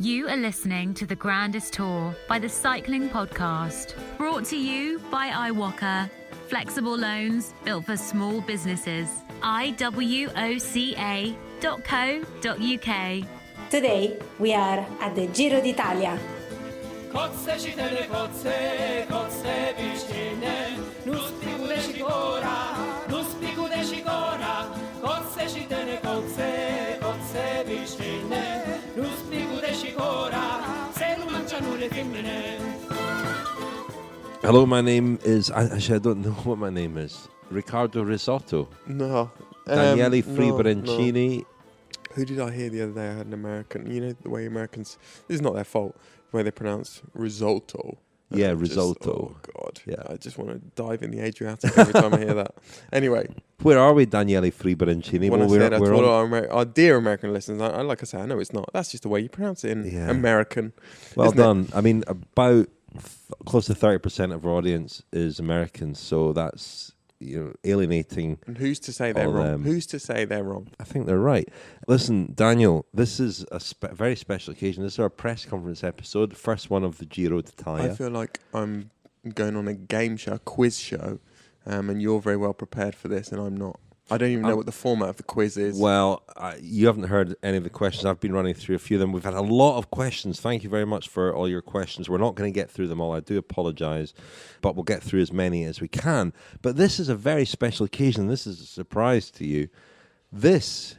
You are listening to the Grandest Tour by the Cycling Podcast, brought to you by iwoca. Flexible loans built for small businesses. iwoca.co.uk. Today we are at the Giro d'Italia. Kotse čitene, kotse piščine, nus pikude šikora, kotse čitene, kotse piščine, nus pikude šikora, se non mangiano le femmine. Hello, my name is... Actually, I don't know what my name is. Riccardo Risotto. No. Daniele No. Friberencini. Who did I hear the other day? I had an American. You know the way Americans... This is not their fault. The way they pronounce risotto. Yeah, And risotto. Oh, God. Yeah. I just want to dive in the Adriatic every time I hear that. Anyway. Where are we, Daniele Friberencini? When I we're said I told on... our dear American listeners, like I say, I know it's not. That's just the way you pronounce it in American. Well isn't it? done. I mean, about close to 30% of our audience is Americans, so that's alienating. And who's to say they're wrong? Who's to say they're wrong? I think they're right. Listen, Daniel, this is a very special occasion. This is our press conference episode, first one of the Giro d'Italia. I feel like I'm going on a game show, a quiz show, and you're very well prepared for this, and I'm not. I don't even know what the format of the quiz is. Well, you haven't heard any of the questions. I've been running through a few of them. We've had a lot of questions. Thank you very much for all your questions. We're not going to get through them all. I do apologise, but we'll get through as many as we can. But this is a very special occasion. This is a surprise to you. This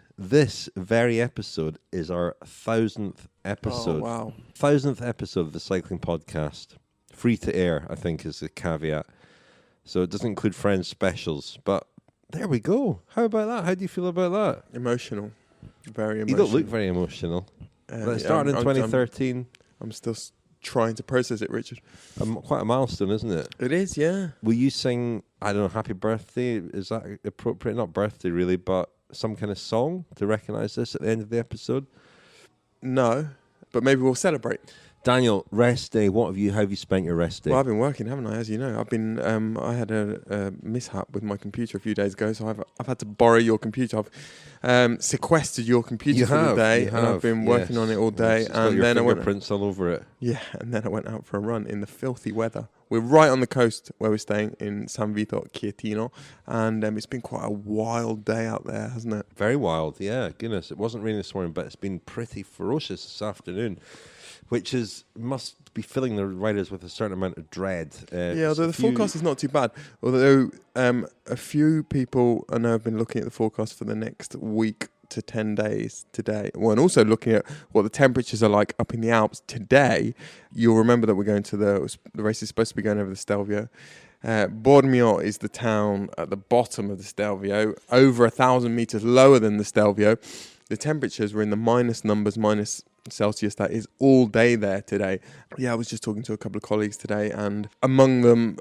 very episode is our 1,000th episode. Oh, wow. 1,000th episode of the Cycling Podcast. Free to air, I think, is the caveat. So it doesn't include Friends specials, but there we go. How about that? How do you feel about that? Emotional. Very emotional. You don't look very emotional. It started in 2013. I'm still trying to process it, Richard. Quite a milestone, isn't it? It is, yeah. Will you sing, I don't know, Happy Birthday? Is that appropriate? Not birthday, really, but some kind of song to recognise this at the end of the episode? No, but maybe we'll celebrate. Daniel, rest day. How have you spent your rest day? Well, I've been working, haven't I? As you know, I had a mishap with my computer a few days ago, so I've had to borrow your computer. I've sequestered your computer for the day, and I've been working on it all day. It's got and your then fingerprints all over it. Yeah, and then I went out for a run in the filthy weather. We're right on the coast where we're staying in San Vito Chietino, and it's been quite a wild day out there, hasn't it? Very wild, yeah. Goodness, it wasn't raining this morning, but it's been pretty ferocious this afternoon, which must be filling the riders with a certain amount of dread. Yeah, although the forecast is not too bad. Although a few people I know have been looking at the forecast for the next week to 10 days today. Well, and also looking at what the temperatures are like up in the Alps today. You'll remember that we're going to the race is supposed to be going over the Stelvio. Bormio is the town at the bottom of the Stelvio, over 1,000 meters lower than the Stelvio. The temperatures were in the minus Celsius. That is all day there today. Yeah, I was just talking to a couple of colleagues today, and among them,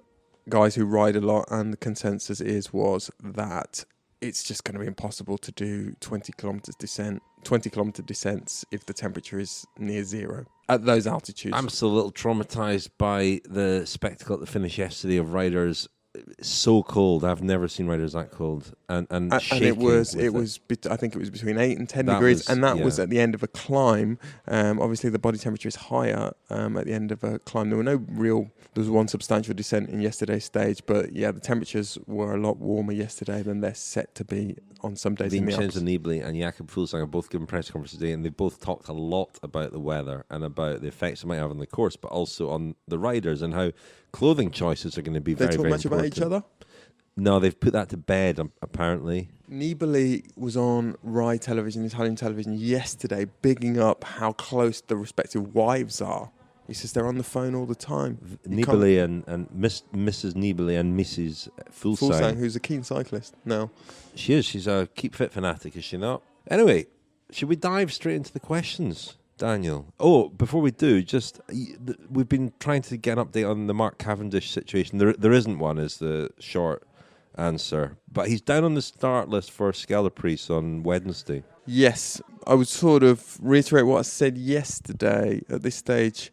guys who ride a lot, and the consensus was that it's just going to be impossible to do 20 kilometer descents if the temperature is near zero at those altitudes. I'm still a little traumatized by the spectacle at the finish yesterday of riders so cold. I've never seen riders that cold, and it was I think it was between 8 and 10 degrees, and that was at the end of a climb. Obviously the body temperature is higher at the end of a climb. There was one substantial descent in yesterday's stage, but yeah, the temperatures were a lot warmer yesterday than they're set to be on some days in the Alps. Vincenzo Nibali and Jakob Fuglsang have both given press conferences today, and they both talked a lot about the weather and about the effects it might have on the course, but also on the riders and how clothing choices are going to be very, very important. They talk much about each other? No, they've put that to bed, apparently. Nibali was on Rai television, Italian television, yesterday, bigging up how close the respective wives are. He says they're on the phone all the time. Nibali and Mrs. Nibali and Mrs. Fuglsang, who's a keen cyclist now. She is. She's a keep fit fanatic, is she not? Anyway, should we dive straight into the questions, Daniel? Oh, before we do, we've been trying to get an update on the Mark Cavendish situation. There isn't one, is the short answer. But he's down on the start list for Scalaprice on Wednesday. Yes, I would sort of reiterate what I said yesterday. At this stage,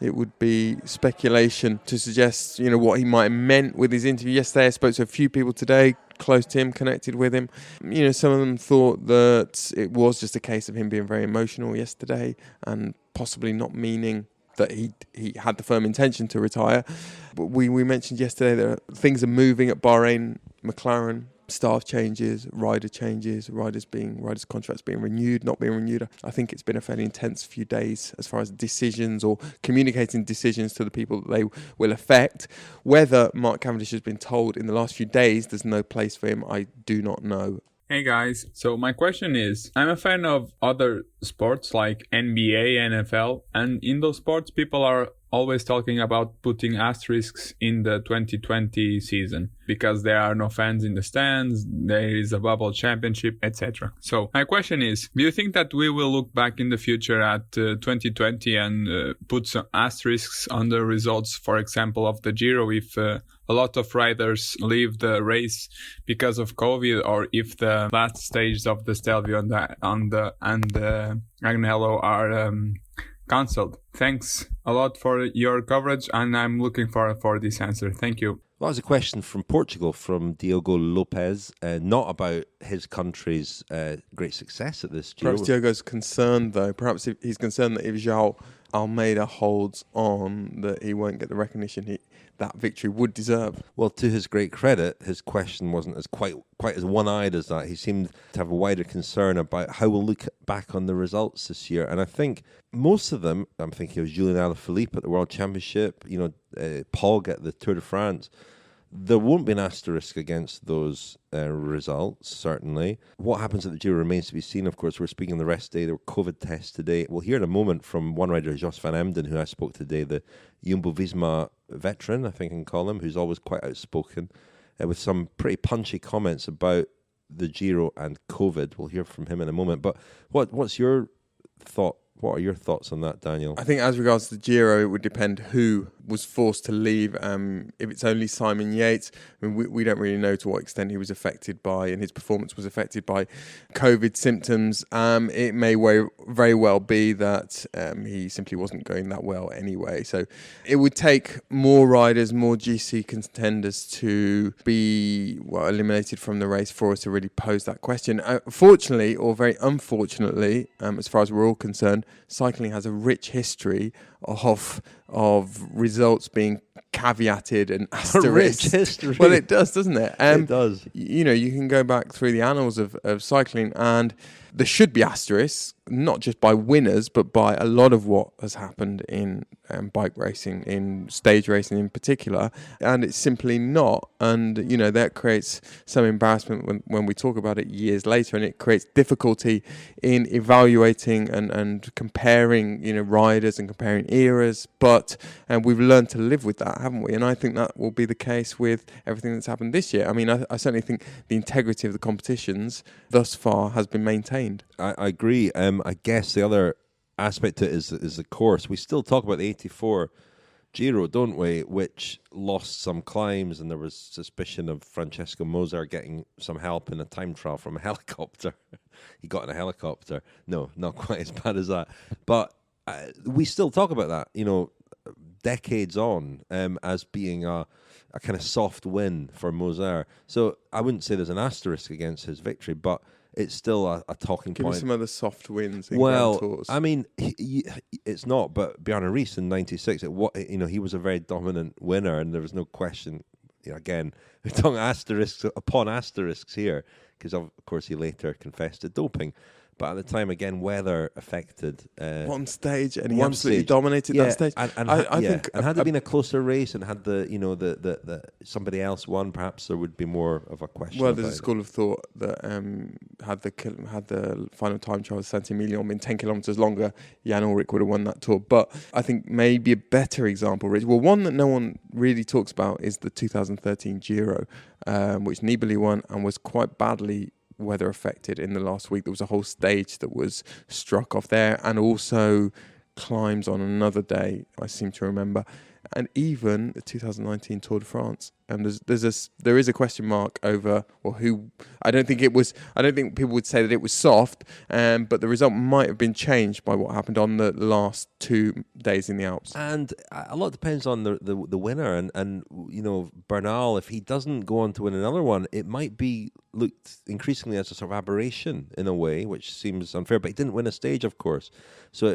it would be speculation to suggest, what he might have meant with his interview yesterday. I spoke to a few people today. close to him, connected with him. You know, some of them thought that it was just a case of him being very emotional yesterday and possibly not meaning that he had the firm intention to retire. But we mentioned yesterday that things are moving at Bahrain, McLaren, staff changes, riders' contracts being renewed, not being renewed. I think it's been a fairly intense few days as far as decisions or communicating decisions to the people that they will affect. Whether Mark Cavendish has been told in the last few days there's no place for him, I do not know. Hey guys, so my question is, I'm a fan of other sports like NBA, NFL, and in those sports people are always talking about putting asterisks in the 2020 season because there are no fans in the stands, there is a bubble championship, etc. So my question is, do you think that we will look back in the future at 2020 and put some asterisks on the results, for example, of the Giro if a lot of riders leave the race because of COVID, or if the last stages of the Stelvio and the Agnello are cancelled? Thanks a lot for your coverage, and I'm looking forward for this answer. Thank you. That was a question from Portugal, from Diogo Lopez, not about his country's great success at this Giro. Perhaps Diogo's concerned, though. Perhaps he's concerned that if João Almeida holds on, that he won't get the recognition that victory would deserve. Well, to his great credit, his question wasn't as quite as one-eyed as that. He seemed to have a wider concern about how we'll look back on the results this year. And I think most of them, I'm thinking of Julian Alaphilippe at the World Championship, Pog at the Tour de France, there won't be an asterisk against those results, certainly. What happens at the Giro remains to be seen. Of course, we're speaking the rest day. There were COVID tests today. We'll hear in a moment from one rider, Jos van Emden, who I spoke today, the Jumbo-Visma veteran, I think I can call him, who's always quite outspoken, with some pretty punchy comments about the Giro and COVID. We'll hear from him in a moment. But what's your thought? What are your thoughts on that, Daniel? I think as regards to the Giro, it would depend who was forced to leave. If it's only Simon Yates, I mean, we don't really know to what extent he was affected by, and his performance was affected by COVID symptoms. It may very well be that he simply wasn't going that well anyway. So it would take more riders, more GC contenders to be eliminated from the race for us to really pose that question. Fortunately, or very unfortunately, as far as we're all concerned, cycling has a rich history of results being caveated and asterisked. A rich history. Well, it does, doesn't it? It does. You know, you can go back through the annals of cycling, and there should be asterisks, not just by winners, but by a lot of what has happened in bike racing, in stage racing in particular, and it's simply not. And, you know, that creates some embarrassment when we talk about it years later, and it creates difficulty in evaluating and comparing, you know, riders and comparing eras. But we've learned to live with that, haven't we? And I think that will be the case with everything that's happened this year. I mean, I certainly think the integrity of the competitions thus far has been maintained. I agree. I guess the other aspect to it is the course. We still talk about the 84 Giro, don't we, which lost some climbs, and there was suspicion of Francesco Moser getting some help in a time trial from a helicopter. He got in a helicopter. No, not quite as bad as that. But we still talk about that, you know, decades on, as being a kind of soft win for Moser. So I wouldn't say there's an asterisk against his victory, but it's still a talking Give point. me some other soft wins in Grand Tours. I mean, it's not, but Bjarne Riis in 96, he was a very dominant winner, and there was no question. You know, again, we're talking asterisks upon asterisks here, because of course he later confessed to doping. But at the time, again, weather affected one stage, and he absolutely dominated that stage. I think had there been a closer race, and had the somebody else won, perhaps there would be more of a question. Well, there's a school of thought that had the final time trial with Saint-Emilion been 10 kilometres longer, Jan Ullrich would have won that Tour. But I think maybe a better example, Rich. Well, one that no one really talks about is the 2013 Giro, which Nibali won and was quite badly weather affected in the last week. There was a whole stage that was struck off there, and also climbs on another day, I seem to remember. and even the 2019 Tour de France. And there is a question mark over who. I don't think people would say that it was soft, but the result might have been changed by what happened on the last 2 days in the Alps. And a lot depends on the winner, and Bernal, if he doesn't go on to win another one, it might be looked increasingly as a sort of aberration in a way, which seems unfair. But he didn't win a stage, of course, so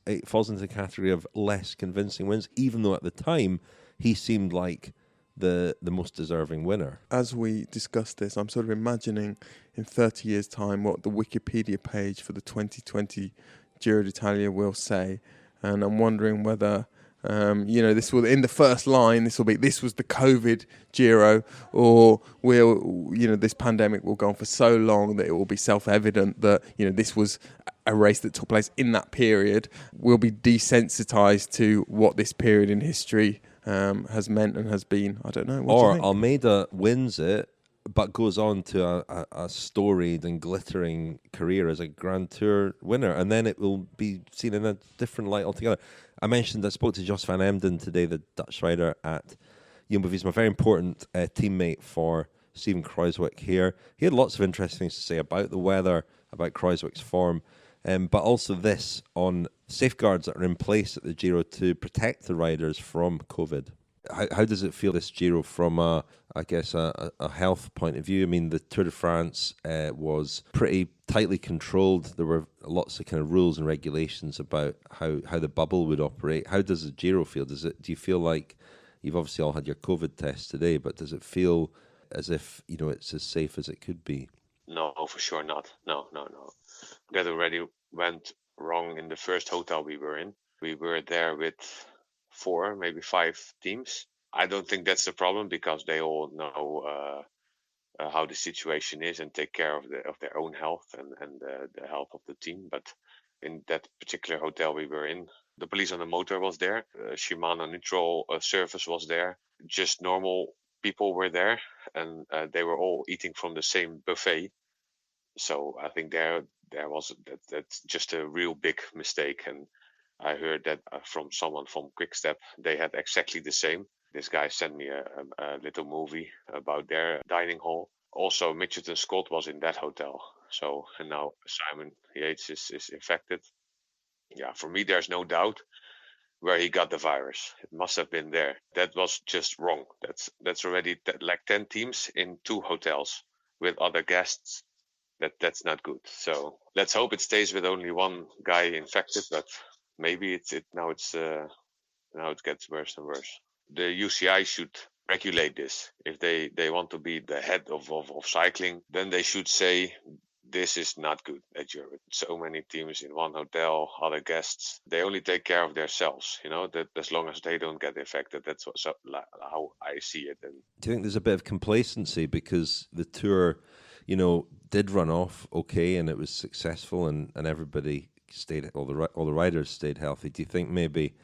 it falls into the category of less convincing wins, even though at the time he seemed like the most deserving winner. As we discuss this, I'm sort of imagining in 30 years' time what the Wikipedia page for the 2020 Giro d'Italia will say, and I'm wondering whether this will, in the first line, this was the COVID Giro, or this pandemic will go on for so long that it will be self-evident that this was a race that took place in that period. We'll be desensitized to what this period in history has meant and has been. I don't know. What do you think? Almeida wins it, but goes on to a storied and glittering career as a Grand Tour winner, and then it will be seen in a different light altogether. I spoke to Jos van Emden today, the Dutch rider at Jumbo-Visma, a very important teammate for Steven Kruijswijk here. He had lots of interesting things to say about the weather, about Kruijswijk's form, but also this on safeguards that are in place at the Giro to protect the riders from COVID. How does it feel, this Giro, from a health point of view? I mean, the Tour de France was pretty tightly controlled. There were lots of kind of rules and regulations about how the bubble would operate. How does the Giro feel? Do you feel like, you've obviously all had your COVID test today, but does it feel as if it's as safe as it could be? No, for sure not. No. That already went wrong in the first hotel we were in. We were there with 4, maybe 5 teams. I don't think that's the problem, because they all know how the situation is and take care of their own health and the health of the team. But in that particular hotel we were in, the police on the motor was there, Shimano neutral service was there, just normal people were there, and they were all eating from the same buffet. So I think that's just a real big mistake. And I heard that from someone from Quickstep, they had exactly the same. This guy sent me a little movie about their dining hall. Also, Mitchelton Scott was in that hotel. So, and now Simon Yates is infected. Yeah, for me, there's no doubt where he got the virus. It must have been there. That was just wrong. That's already like 10 teams in 2 hotels with other guests. That's not good. So let's hope it stays with only one guy infected, but maybe now it gets worse and worse. The UCI should regulate this. If they want to be the head of cycling, then they should say this is not good at Giro. So many teams in one hotel, other guests, they only take care of themselves. That as long as they don't get infected, that's how I see it. And do you think there's a bit of complacency because the Tour, did run off okay and it was successful and everybody stayed, all the riders stayed healthy? Do you think maybe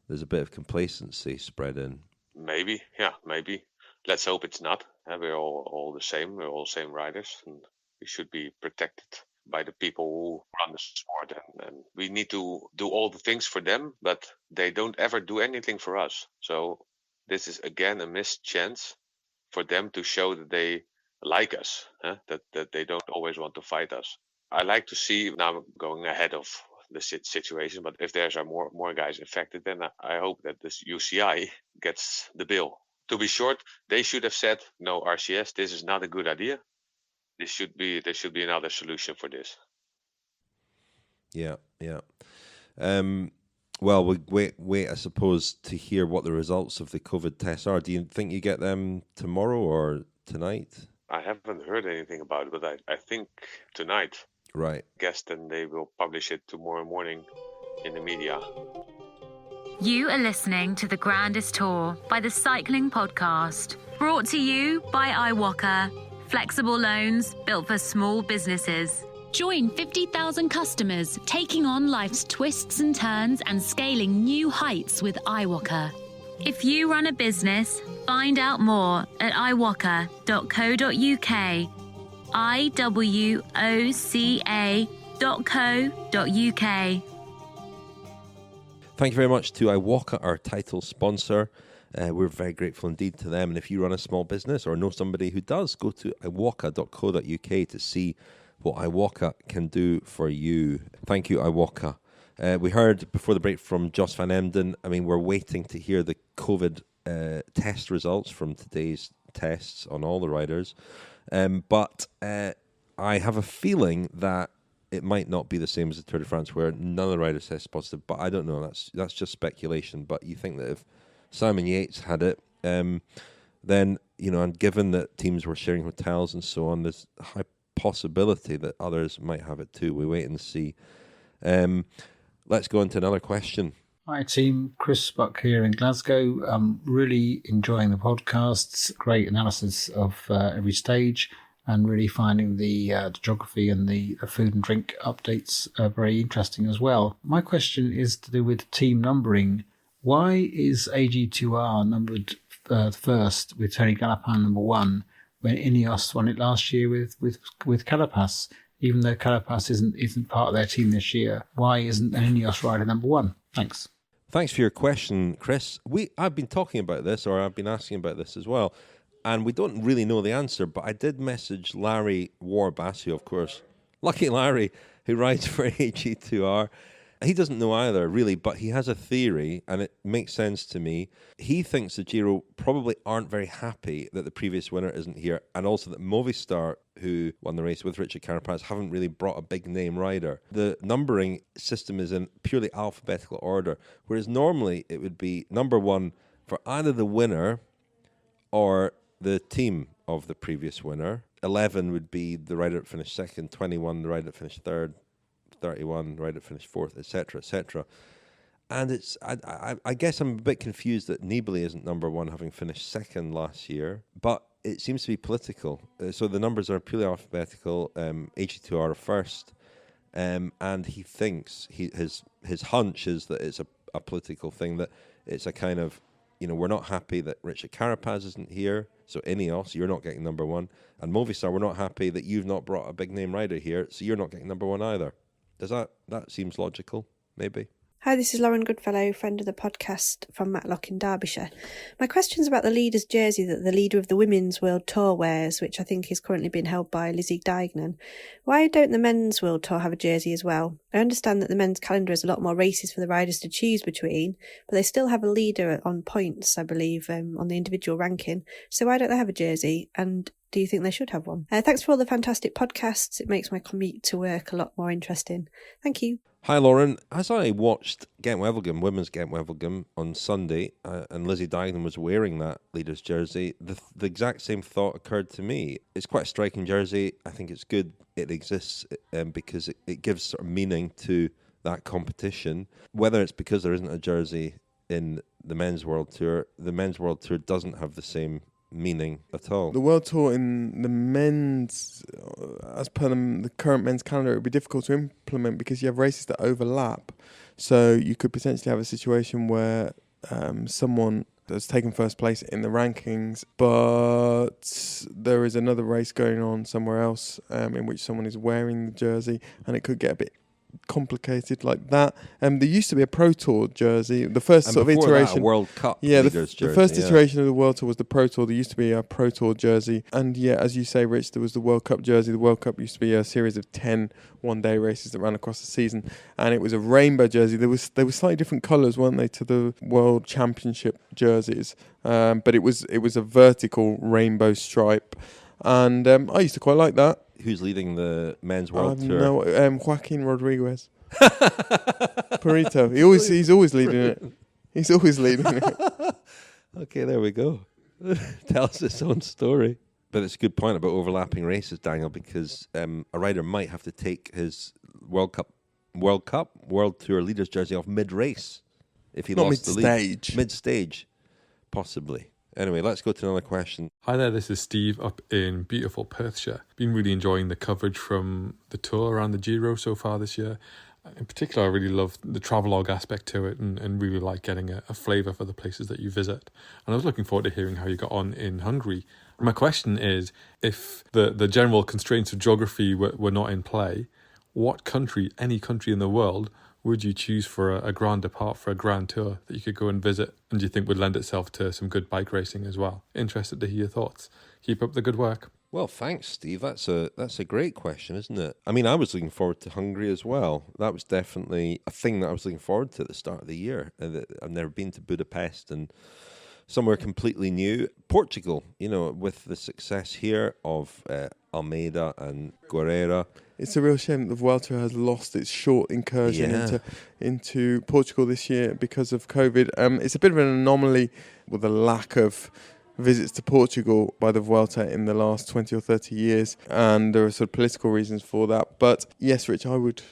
there's a bit of complacency spread in? Maybe, yeah, maybe. Let's hope it's not. We're all the same. We're all same riders, and we should be protected by the people who run the sport. And we need to do all the things for them, but they don't ever do anything for us. So this is again a missed chance for them to show that they like us, that they don't always want to fight us. I like to see, now going ahead of the situation, but if there's more guys infected, then I hope that this UCI gets the bill. To be short, they should have said, no RCS, this is not a good idea. There should be another solution for this. Yeah. Well, we wait, I suppose, to hear what the results of the COVID tests are. Do you think you get them tomorrow or tonight? I haven't heard anything about it, but I think tonight. Right. I guess then they will publish it tomorrow morning in the media. You are listening to the Grandest Tour by the Cycling Podcast, brought to you by iwoca, flexible loans built for small businesses. Join 50,000 customers taking on life's twists and turns and scaling new heights with iwoca. If you run a business, find out more at iwoca.co.uk. iwoca.co.uk. Thank you very much to iwoca, our title sponsor. We're very grateful indeed to them. And if you run a small business or know somebody who does, go to iwoca.co.uk to see what iwoca can do for you. Thank you, iwoca. We heard before the break from Jos van Emden. I mean, we're waiting to hear the COVID test results from today's tests on all the riders. But I have a feeling that it might not be the same as the Tour de France, where none of the riders test positive. But I don't know. That's just speculation. But you think that if Simon Yates had it, then, you know, and given that teams were sharing hotels and so on, there's a high possibility that others might have it too. We wait and see. Let's go on to another question. Hi team, Chris Buck here in Glasgow. I'm really enjoying the podcasts, great analysis of every stage, and really finding the geography and the food and drink updates very interesting as well. My question is to do with team numbering. Why is AG2R numbered first with Tony Galopin number 1 when Ineos won it last year with Carapaz? Even though Carapaz isn't part of their team this year, why isn't an Ineos rider number 1? Thanks. Thanks for your question, Chris. I've been talking about this, or I've been asking about this as well, and we don't really know the answer, but I did message Larry Warbass, who, of course, lucky Larry, who rides for AG2R. He doesn't know either, really, but he has a theory, and it makes sense to me. He thinks the Giro probably aren't very happy that the previous winner isn't here, and also that Movistar, who won the race with Richard Carapaz, haven't really brought a big-name rider. The numbering system is in purely alphabetical order, whereas normally it would be number 1 for either the winner or the team of the previous winner. 11 would be the rider that finished second, 21 the rider that finished third, 31, right at finish 4th, etc., etc. And it's, I guess I'm a bit confused that Nibali isn't number 1, having finished second last year, but it seems to be political. So the numbers are purely alphabetical. AG2R first, and he thinks his hunch is that it's a political thing, that it's a kind of, you know, we're not happy that Richard Carapaz isn't here, so Ineos, you're not getting number 1, and Movistar, we're not happy that you've not brought a big name rider here, so you're not getting number 1 either. Does that seems logical, maybe? Hi, this is Lauren Goodfellow, friend of the podcast from Matlock in Derbyshire. My question's about the leader's jersey that the leader of the Women's World Tour wears, which I think is currently being held by Lizzie Deignan. Why don't the Men's World Tour have a jersey as well? I understand that the men's calendar has a lot more races for the riders to choose between, but they still have a leader on points, I believe, on the individual ranking. So why don't they have a jersey? And do you think they should have one? Thanks for all the fantastic podcasts. It makes my commute to work a lot more interesting. Thank you. Hi, Lauren. As I watched Gent-Wevelgem, women's Gent-Wevelgem on Sunday, and Lizzie Deignan was wearing that leader's jersey, the exact same thought occurred to me. It's quite a striking jersey. I think it's good it exists because it gives sort of meaning to that competition. Whether it's because there isn't a jersey in the Men's World Tour, the Men's World Tour doesn't have the same meaning at all. The World Tour in the men's, as per the current men's calendar, it would be difficult to implement because you have races that overlap. So you could potentially have a situation where someone has taken first place in the rankings, but there is another race going on somewhere else in which someone is wearing the jersey, and it could get a bit complicated like that. There used to be a Pro Tour jersey. The first and sort of iteration, that, a World Cup the first iteration of the World Tour was the Pro Tour. There used to be a Pro Tour jersey, and as you say, Rich, there was the World Cup jersey. The World Cup used to be a series of 10 one-day races that ran across the season, and it was a rainbow jersey. They were slightly different colours, weren't they, to the World Championship jerseys? But it was a vertical rainbow stripe, and I used to quite like that. Who's leading the Men's World Tour? No, Joaquin Rodriguez. Perito. He's always leading it. He's always leading it. Okay, there we go. Tells its own story. But it's a good point about overlapping races, Daniel, because a rider might have to take his World Tour leader's jersey off mid-race if he lost the lead. Mid-stage, possibly. Anyway, let's go to another question. Hi there, this is Steve up in beautiful Perthshire. Been really enjoying the coverage from the tour around the Giro so far this year. In particular, I really love the travelogue aspect to it and really like getting a flavour for the places that you visit. And I was looking forward to hearing how you got on in Hungary. My question is, if the general constraints of geography were not in play, what country, any country in the world, would you choose for a Grand Depart for a Grand Tour that you could go and visit and do you think would lend itself to some good bike racing as well? Interested to hear your thoughts. Keep up the good work. Well, thanks, Steve. That's a great question, isn't it? I mean, I was looking forward to Hungary as well. That was definitely a thing that I was looking forward to at the start of the year. I've never been to Budapest, and somewhere completely new. Portugal, with the success here of Almeida and Guerreiro. It's a real shame that the Vuelta has lost its short incursion into Portugal this year because of COVID. It's a bit of an anomaly with the lack of visits to Portugal by the Vuelta in the last 20 or 30 years, and there are sort of political reasons for that. But yes, Rich, I would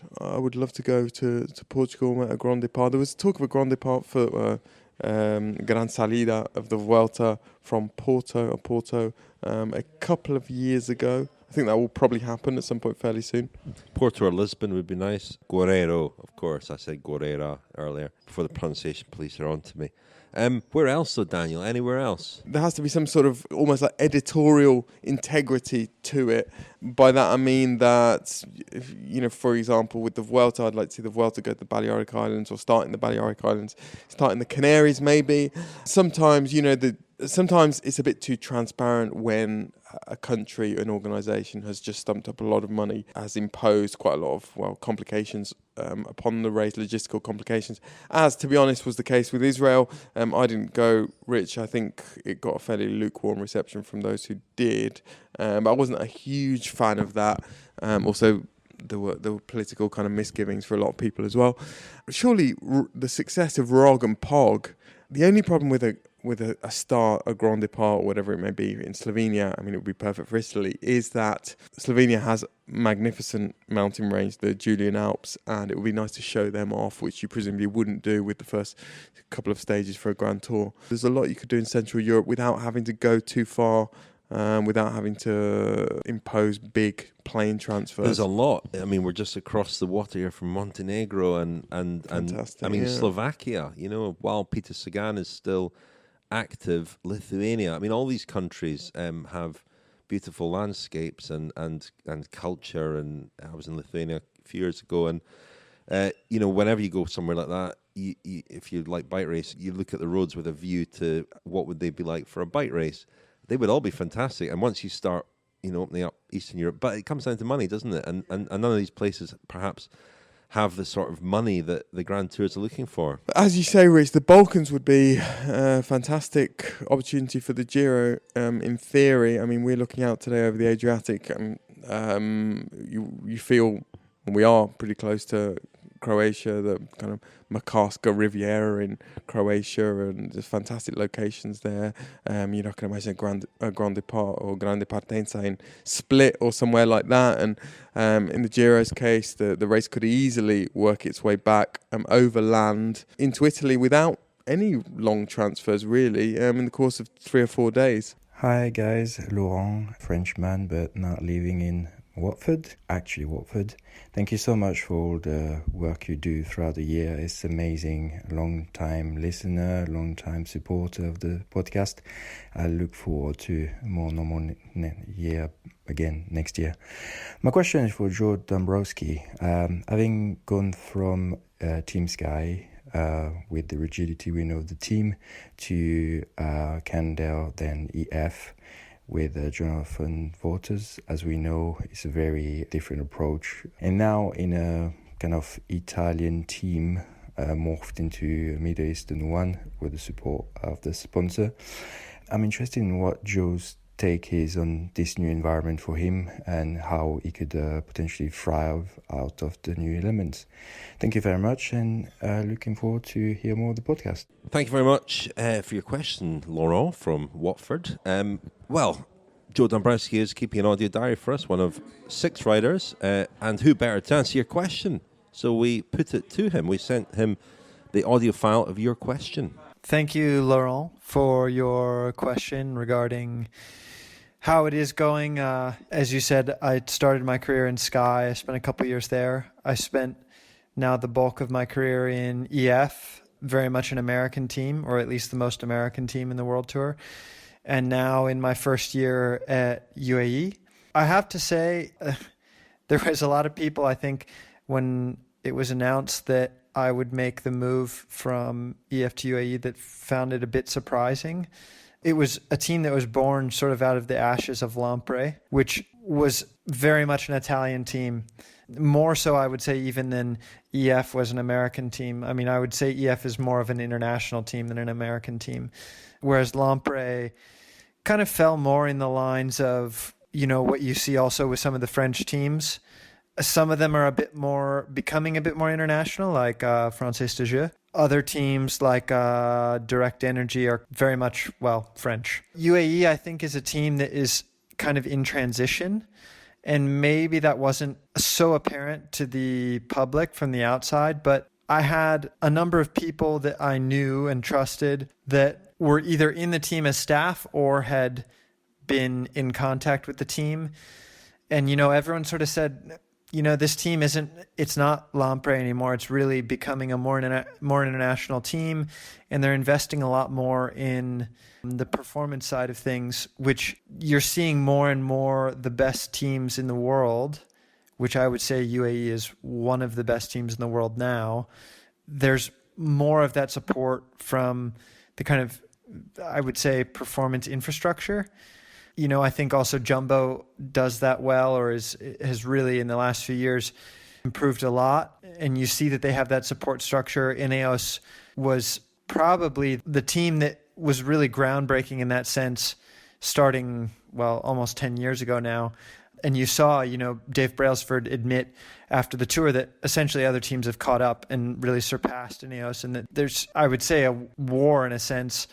love to go to Portugal at a Grand Depart. There was talk of a Grand Depart for Gran Salida of the Vuelta from Porto a couple of years ago. I think that will probably happen at some point fairly soon. Porto or Lisbon would be nice. Guerreiro, of course. I said Guerreiro earlier before the pronunciation police are on to me. Where else though, Daniel? Anywhere else? There has to be some sort of almost like editorial integrity to it. By that I mean that, for example, with the Vuelta, I'd like to see the Vuelta go to the Balearic Islands or start in the Balearic Islands, start in the Canaries maybe. Sometimes, sometimes it's a bit too transparent when a country, an organisation has just stumped up a lot of money, has imposed quite a lot of, complications upon the race, logistical complications, as, to be honest, was the case with Israel. I didn't go, Rich. I think it got a fairly lukewarm reception from those who did. But I wasn't a huge fan of that. Also, there were political kind of misgivings for a lot of people as well. Surely the success of ROG and POG, the only problem with a start, a Grand Depart, or whatever it may be in Slovenia, I mean, it would be perfect for Italy, is that Slovenia has magnificent mountain range, the Julian Alps, and it would be nice to show them off, which you presumably wouldn't do with the first couple of stages for a Grand Tour. There's a lot you could do in Central Europe without having to go too far, without having to impose big plane transfers. There's a lot. I mean, we're just across the water here from Montenegro and I mean, Slovakia, while Peter Sagan is still active, Lithuania. I mean, all these countries have beautiful landscapes and culture. And I was in Lithuania a few years ago, and whenever you go somewhere like that, you, if you like bike race, you look at the roads with a view to what would they be like for a bike race. They would all be fantastic. And once you start, opening up Eastern Europe, but it comes down to money, doesn't it? And none of these places perhaps have the sort of money that the Grand Tours are looking for. As you say, Rich, the Balkans would be a fantastic opportunity for the Giro, in theory. I mean, we're looking out today over the Adriatic. You feel we are pretty close to Croatia, the kind of Makarska Riviera in Croatia, and there's fantastic locations there. I can imagine a Grand Depart or Grande Partenza in Split or somewhere like that. And in the Giro's case, the race could easily work its way back overland into Italy without any long transfers, really, in the course of 3 or 4 days. Hi guys, Laurent, Frenchman, but not living in Watford. Thank you so much for all the work you do throughout the year. It's amazing. Long time listener, long time supporter of the podcast. I look forward to more normal year again next year. My question is for Joe Dombrowski. Having gone from Team Sky with the rigidity we know of the team to Candel, then EF, with Jonathan Voters, as we know, it's a very different approach. And now in a kind of Italian team, morphed into a Middle Eastern one with the support of the sponsor. I'm interested in what Joe's take is on this new environment for him and how he could potentially thrive out of the new elements. Thank you very much, and looking forward to hear more of the podcast. Thank you very much for your question, Laurent from Watford. Well, Joe Dombrowski is keeping an audio diary for us, one of 6 riders, and who better to answer your question? So we put it to him. We sent him the audio file of your question. Thank you, Laurent, for your question regarding how it is going. As you said, I started my career in Sky. I spent a couple of years there. I spent now the bulk of my career in EF, very much an American team, or at least the most American team in the World Tour. And now in my first year at UAE. I have to say, there was a lot of people, I think, when it was announced that I would make the move from EF to UAE that found it a bit surprising. It was a team that was born sort of out of the ashes of Lampre, which was very much an Italian team. More so, I would say, even than EF was an American team. I mean, I would say EF is more of an international team than an American team, whereas Lampre kind of fell more in the lines of, you know, what you see also with some of the French teams. Some of them are becoming a bit more international, like Francis de Jeu. Other teams like Direct Energy are very much, French. UAE, I think, is a team that is kind of in transition. And maybe that wasn't so apparent to the public from the outside, but I had a number of people that I knew and trusted that were either in the team as staff or had been in contact with the team. And, you know, everyone sort of said, you know, this team it's not Lampre anymore. It's really becoming a more international team, and they're investing a lot more in the performance side of things, which you're seeing more and more the best teams in the world, which I would say UAE is one of the best teams in the world now. There's more of that support from the kind of, I would say, performance infrastructure. You know, I think also Jumbo does that well, or has really in the last few years improved a lot. And you see that they have that support structure. Ineos was probably the team that was really groundbreaking in that sense, starting, almost 10 years ago now. And you saw, you know, Dave Brailsford admit after the tour that essentially other teams have caught up and really surpassed Ineos. And that there's, I would say, a war in a sense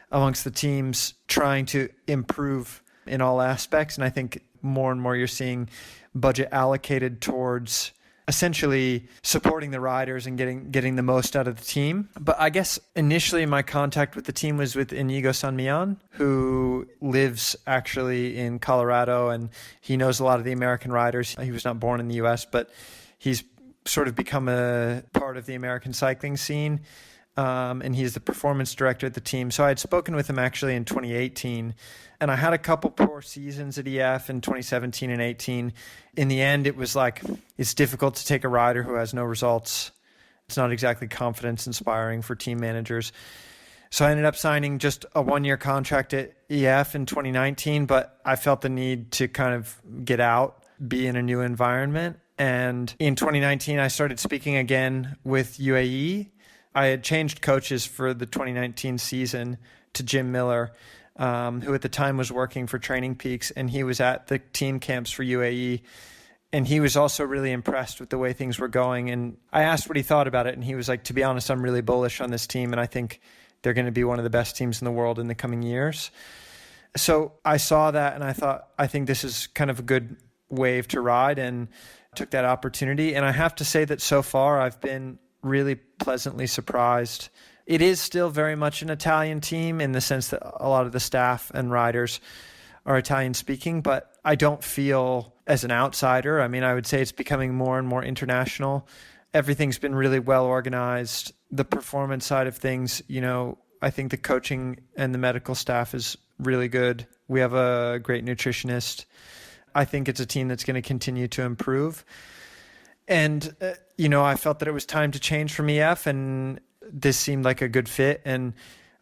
amongst the teams trying to improve in all aspects. And I think more and more you're seeing budget allocated towards essentially supporting the riders and getting the most out of the team. But I guess initially my contact with the team was with Inigo San Millan, who lives actually in Colorado, and he knows a lot of the American riders. He was not born in the US, but he's sort of become a part of the American cycling scene. And he's the performance director at the team. So I had spoken with him actually in 2018, and I had a couple poor seasons at EF in 2017 and 18. In the end, it was like, it's difficult to take a rider who has no results. It's not exactly confidence inspiring for team managers. So I ended up signing just a 1-year contract at EF in 2019, but I felt the need to kind of get out, be in a new environment. And in 2019, I started speaking again with UAE. I had changed coaches for the 2019 season to Jim Miller, who at the time was working for Training Peaks, and he was at the team camps for UAE. And he was also really impressed with the way things were going. And I asked what he thought about it, and he was like, to be honest, I'm really bullish on this team, and I think they're going to be one of the best teams in the world in the coming years. So I saw that, and I thought, I think this is kind of a good wave to ride, and took that opportunity. And I have to say that so far I've been really pleasantly surprised. It is still very much an Italian team in the sense that a lot of the staff and riders are Italian speaking, but I don't feel as an outsider. I mean, I would say it's becoming more and more international. Everything's been really well organized. The performance side of things, you know, I think the coaching and the medical staff is really good. We have a great nutritionist. I think it's a team that's going to continue to improve. And, you know, I felt that it was time to change from EF, and this seemed like a good fit. And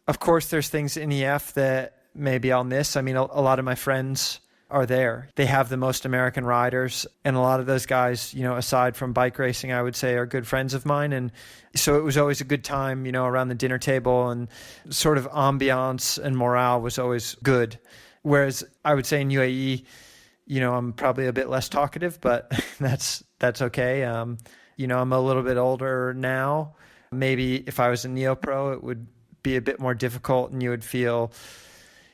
of course, there's things in EF that maybe I'll miss. I mean, a lot of my friends are there. They have the most American riders. And a lot of those guys, you know, aside from bike racing, I would say are good friends of mine. And so it was always a good time, you know, around the dinner table, and sort of ambiance and morale was always good. Whereas I would say in UAE, you know, I'm probably a bit less talkative, but that's okay. You know, I'm a little bit older now. Maybe if I was a neo-pro, it would be a bit more difficult, and you would feel,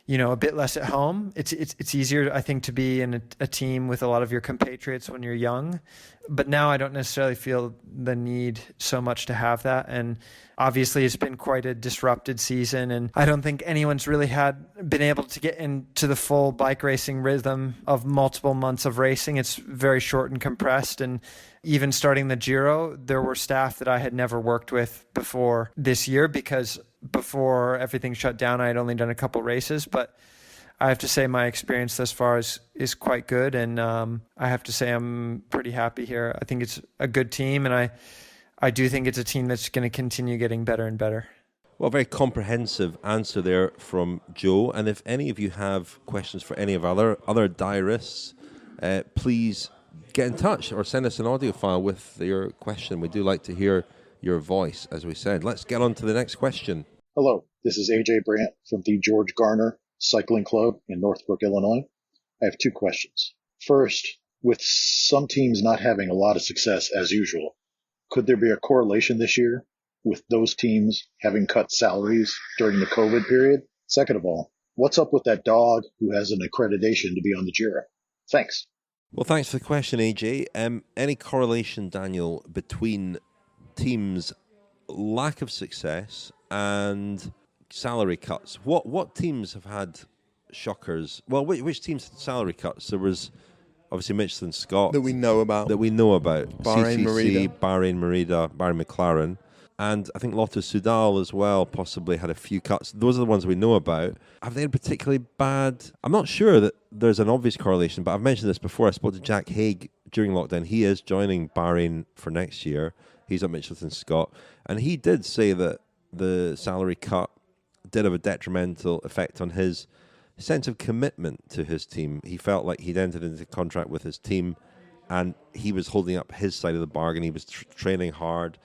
you know, a bit less at home. It's easier, I think, to be in a team with a lot of your compatriots when you're young. But now I don't necessarily feel the need so much to have that. And obviously it's been quite a disrupted season, and I don't think anyone's really been able to get into the full bike racing rhythm of multiple months of racing. It's very short and compressed. And even starting the Giro, there were staff that I had never worked with before this year, because before everything shut down, I had only done a couple races. But I have to say my experience thus far is quite good. And I have to say I'm pretty happy here. I think it's a good team, and I do think it's a team that's going to continue getting better and better. Well, very comprehensive answer there from Joe. And if any of you have questions for any of other diarists, please get in touch or send us an audio file with your question. We do like to hear your voice, as we said. Let's get on to the next question. Hello, this is AJ Brandt from the George Garner Cycling Club in Northbrook, Illinois. I have two questions. First, with some teams not having a lot of success as usual, could there be a correlation this year with those teams having cut salaries during the COVID period? Second of all, what's up with that dog who has an accreditation to be on the Giro? Thanks. Well, thanks for the question, AJ. Any correlation, Daniel, between teams' lack of success and salary cuts? What teams have had shockers? Well, which teams had salary cuts? There was obviously Michelin Scott that we know about. Bahrain Merida. Bahrain Merida, Bahrain McLaren. And I think Lotto Soudal as well possibly had a few cuts. Those are the ones we know about. Have they been particularly bad? I'm not sure that there's an obvious correlation, but I've mentioned this before. I spoke to Jack Haig during lockdown. He is joining Bahrain for next year. He's at Michelin Scott. And he did say that the salary cut did have a detrimental effect on his sense of commitment to his team. He felt like he'd entered into a contract with his team and he was holding up his side of the bargain. He was training hard,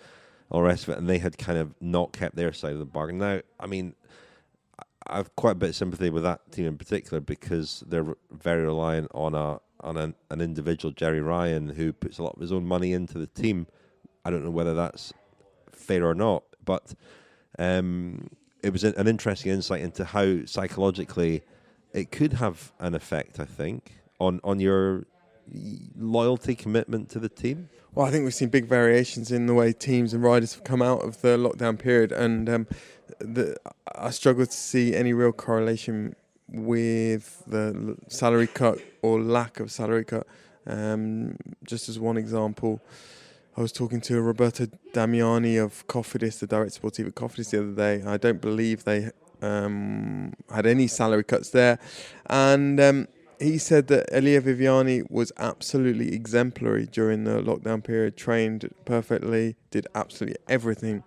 all the rest of it, and they had kind of not kept their side of the bargain. Now, I mean, I have quite a bit of sympathy with that team in particular because they're very reliant on an individual, Jerry Ryan, who puts a lot of his own money into the team. I don't know whether that's fair or not, but it was an interesting insight into how psychologically it could have an effect, I think, on your loyalty, commitment to the team. Well, I think we've seen big variations in the way teams and riders have come out of the lockdown period, and I struggle to see any real correlation with the salary cut or lack of salary cut. Just as one example, I was talking to Roberto Damiani of Cofidis, the director sportive at Cofidis, the other day. I don't believe they had any salary cuts there, and he said that Elia Viviani was absolutely exemplary during the lockdown period, trained perfectly, did absolutely everything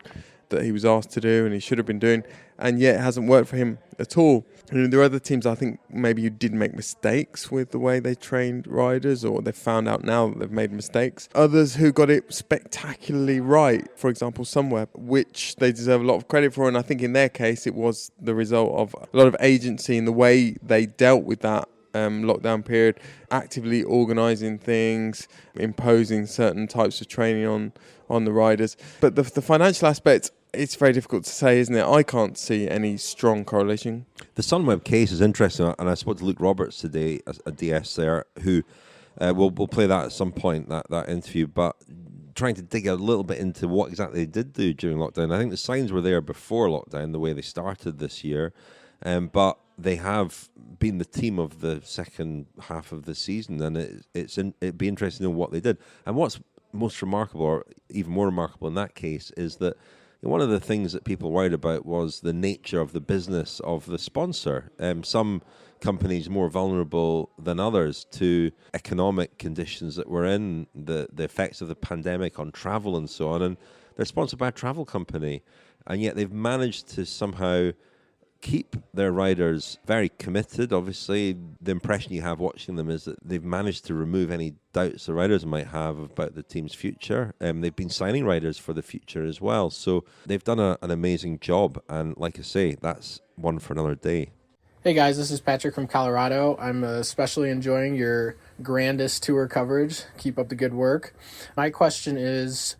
that he was asked to do and he should have been doing, and yet it hasn't worked for him at all. And there are other teams I think maybe you did make mistakes with the way they trained riders, or they found out now that they've made mistakes. Others who got it spectacularly right, for example, Somewhere, which they deserve a lot of credit for, and I think in their case it was the result of a lot of agency in the way they dealt with that lockdown period, actively organising things, imposing certain types of training on the riders. But the financial aspect, it's very difficult to say, isn't it? I can't see any strong correlation. The Sunweb case is interesting, and I spoke to Luke Roberts today, a DS there, who we'll play that at some point, that interview, but trying to dig a little bit into what exactly they did do during lockdown. I think the signs were there before lockdown, the way they started this year, but they have been the team of the second half of the season, and it'd be interesting to know what they did. And what's most remarkable, or even more remarkable in that case, is that one of the things that people worried about was the nature of the business of the sponsor. Some companies more vulnerable than others to economic conditions that we're in, the effects of the pandemic on travel and so on, and they're sponsored by a travel company, and yet they've managed to somehow keep their riders very committed. Obviously, the impression you have watching them is that they've managed to remove any doubts the riders might have about the team's future. They've been signing riders for the future as well. So they've done an amazing job. And like I say, that's one for another day. Hey guys, this is Patrick from Colorado. I'm especially enjoying your Grandest tour coverage. Keep up the good work. My question is,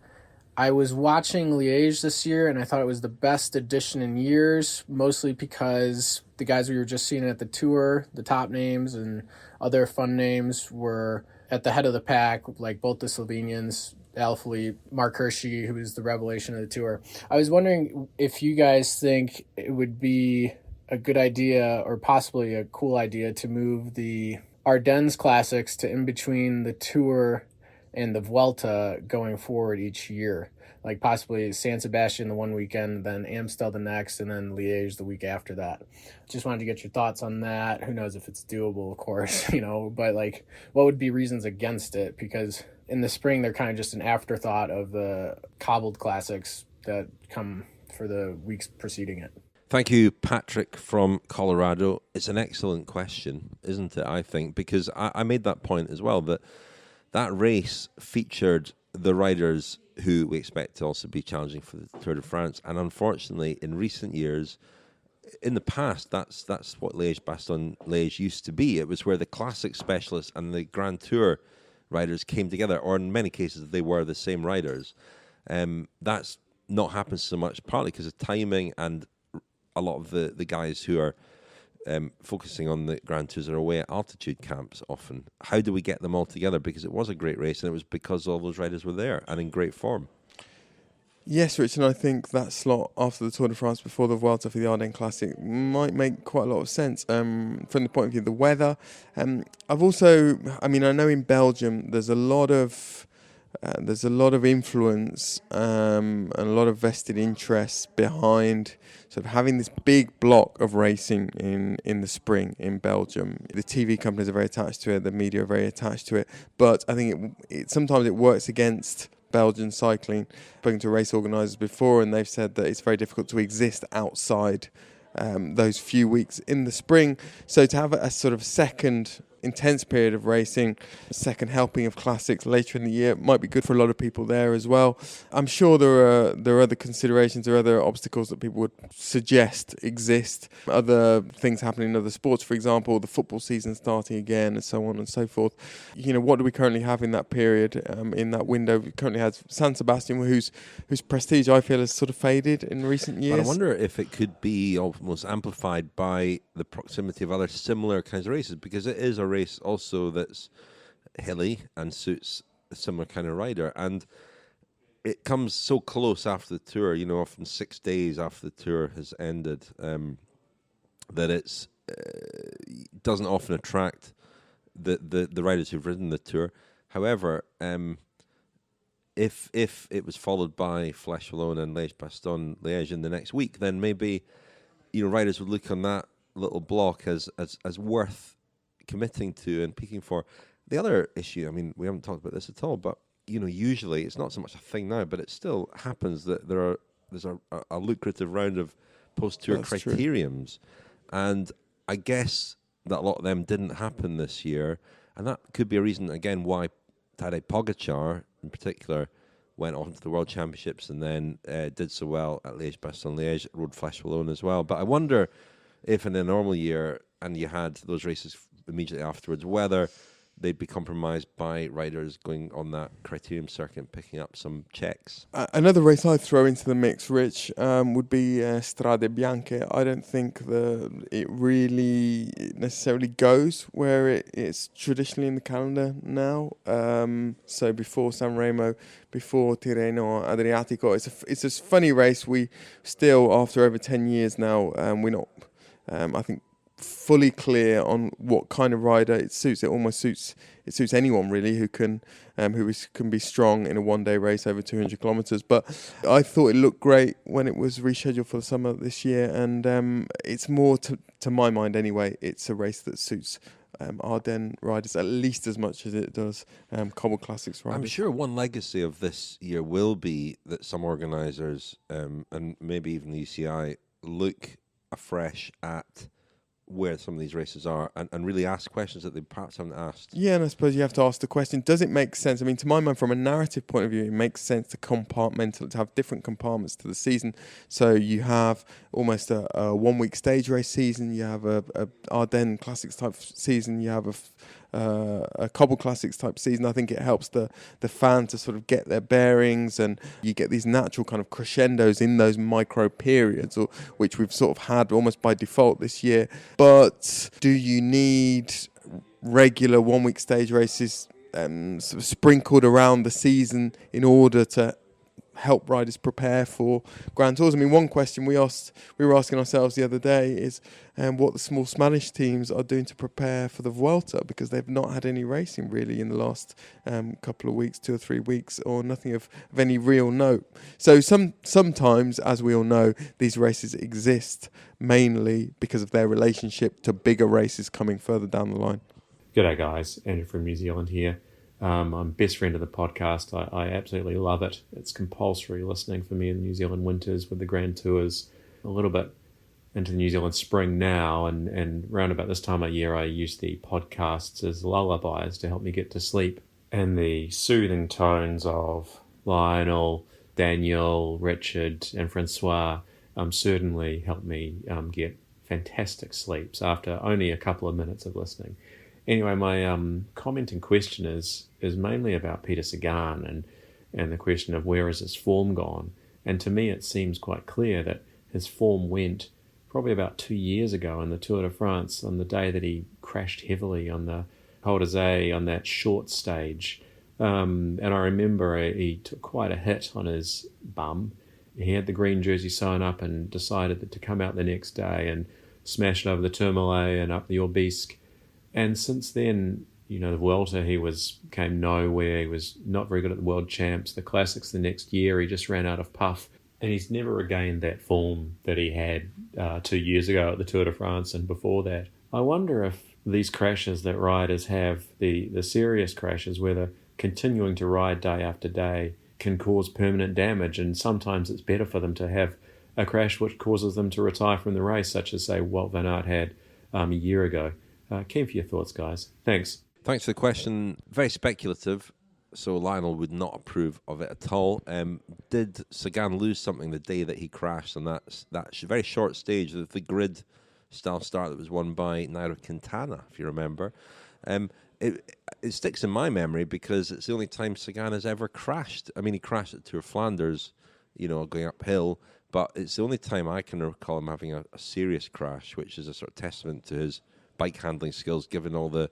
I was watching Liège this year, and I thought it was the best edition in years, mostly because the guys we were just seeing at the tour, the top names and other fun names, were at the head of the pack, like both the Slovenians, Alaphilippe, Mark Hirschi, who was the revelation of the tour. I was wondering if you guys think it would be a good idea, or possibly a cool idea, to move the Ardennes Classics to in between the tour and the Vuelta going forward each year, like possibly San Sebastian the one weekend, then Amstel the next, and then Liège the week after that. Just wanted to get your thoughts on that. Who knows if it's doable, of course, but like, what would be reasons against it? Because in the spring, they're kind of just an afterthought of the cobbled classics that come for the weeks preceding it. Thank you, Patrick from Colorado. It's an excellent question, isn't it, I think, because I made that point as well, that race featured the riders who we expect to also be challenging for the Tour de France. And unfortunately, in recent years, in the past, that's what Liège-Bastogne-Liège used to be. It was where the classic specialists and the Grand Tour riders came together, or in many cases, they were the same riders. That's not happened so much, partly because of timing, and a lot of the guys who are focusing on the Grand Tours are away at altitude camps often. How do we get them all together? Because it was a great race, and it was because all those riders were there and in great form. Yes, Rich, and I think that slot after the Tour de France before the Vuelta for the Ardennes Classic might make quite a lot of sense from the point of view of the weather. I know in Belgium there's a lot of influence and a lot of vested interest behind sort of having this big block of racing in the spring in Belgium. The TV companies are very attached to it, the media are very attached to it, but I think it sometimes it works against Belgian cycling. I've spoken to race organisers before, and they've said that it's very difficult to exist outside those few weeks in the spring. So to have a sort of second intense period of racing, a second helping of classics later in the year might be good for a lot of people there as well. I'm sure there are other considerations, there are other obstacles that people would suggest exist, other things happening in other sports, for example, the football season starting again and so on and so forth. What do we currently have in that period, in that window? We currently have San Sebastian, whose prestige I feel has sort of faded in recent years. But I wonder if it could be almost amplified by the proximity of other similar kinds of races, because it is a race also that's hilly and suits a similar kind of rider, and it comes so close after the Tour, often 6 days after the Tour has ended, that it doesn't often attract the riders who've ridden the Tour. However, if it was followed by Flèche Wallonne and Liège-Bastogne-Liège in the next week, then maybe riders would look on that little block as worth committing to and peaking for. The other issue, we haven't talked about this at all, but usually it's not so much a thing now, but it still happens that there's a lucrative round of post-tour criteriums, and I guess that a lot of them didn't happen this year, and that could be a reason again why Tadej Pogačar in particular went off to the World Championships and then did so well at Liège-Bastogne-Liège, rode Flèche Wallonne as well. But I wonder if in a normal year and you had those races immediately afterwards, whether they'd be compromised by riders going on that criterium circuit and picking up some checks. Another race I'd throw into the mix, Rich, would be Strade Bianche. I don't think it really necessarily goes where it's traditionally in the calendar now. So before San Remo, before Tirreno Adriatico, it's a funny race. We still, after over 10 years now, we're not, I think, fully clear on what kind of rider it suits. It suits anyone really who can be strong in a one-day race over 200 kilometers. But I thought it looked great when it was rescheduled for the summer this year, and it's more to my mind anyway. It's a race that suits Ardennes riders at least as much as it does Cobble Classics riders. I'm sure one legacy of this year will be that some organisers and maybe even the UCI look afresh at where some of these races are and really ask questions that they perhaps haven't asked. Yeah, and I suppose you have to ask the question, does it make sense? To my mind, from a narrative point of view, it makes sense to compartmentalize, to have different compartments to the season. So you have almost a 1 week stage race season, you have a Ardennes Classics type season, you have a Cobble Classics type season. I think it helps the fan to sort of get their bearings, and you get these natural kind of crescendos in those micro periods, which we've sort of had almost by default this year. But do you need regular 1 week stage races sort of sprinkled around the season in order to help riders prepare for Grand Tours? One question we were asking ourselves the other day is what the small Spanish teams are doing to prepare for the Vuelta, because they've not had any racing really in the last couple of weeks, 2 or 3 weeks, or nothing of any real note. So sometimes, as we all know, these races exist mainly because of their relationship to bigger races coming further down the line. G'day guys, Andrew from New Zealand here. I'm best friend of the podcast. I absolutely love it. It's compulsory listening for me in the New Zealand winters with the Grand Tours, a little bit into the New Zealand spring now, and round about this time of year I use the podcasts as lullabies to help me get to sleep. And the soothing tones of Lionel, Daniel, Richard and Francois certainly help me get fantastic sleeps after only a couple of minutes of listening. Anyway, my comment and question is mainly about Peter Sagan and the question of where has his form gone. And to me it seems quite clear that his form went probably about 2 years ago in the Tour de France on the day that he crashed heavily on the Col d'Azay on that short stage. And I remember he took quite a hit on his bum. He had the green jersey sewn up and decided to come out the next day and smash it over the Tourmalet and up the Orbisque. And since then, the Vuelta, he came nowhere. He was not very good at the World Champs. The Classics the next year, he just ran out of puff. And he's never regained that form that he had 2 years ago at the Tour de France and before that. I wonder if these crashes that riders have, the serious crashes, where they're continuing to ride day after day, can cause permanent damage. And sometimes it's better for them to have a crash which causes them to retire from the race, such as, say, Wout van Aert had a year ago. Keen for your thoughts, guys. Thanks. Thanks for the question. Very speculative, so Lionel would not approve of it at all. Did Sagan lose something the day that he crashed on that very short stage, the grid-style start that was won by Nairo Quintana, if you remember? It sticks in my memory because it's the only time Sagan has ever crashed. I mean, he crashed at Tour of Flanders, going uphill, but it's the only time I can recall him having a serious crash, which is a sort of testament to his bike handling skills, given all the